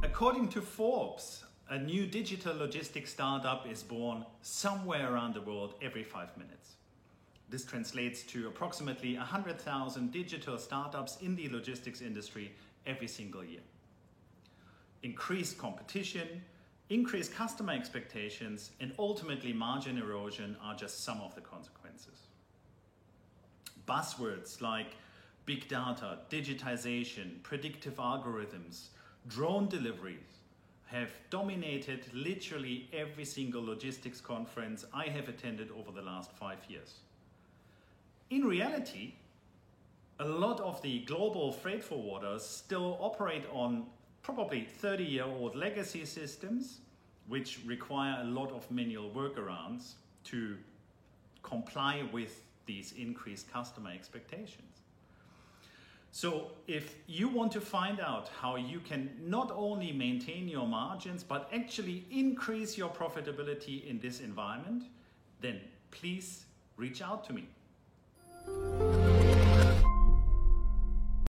According to Forbes, a new digital logistics startup is born somewhere around the world every 5 minutes. This translates to approximately 100,000 digital startups in the logistics industry every single year. Increased competition, increased customer expectations, and ultimately margin erosion are just some of the consequences. Buzzwords like big data, digitization, predictive algorithms, drone deliveries have dominated literally every single logistics conference I have attended over the last 5 years. In reality, a lot of the global freight forwarders still operate on probably 30-year-old legacy systems, which require a lot of manual workarounds to comply with these increased customer expectations. So if you want to find out how you can not only maintain your margins, but actually increase your profitability in this environment, then please reach out to me.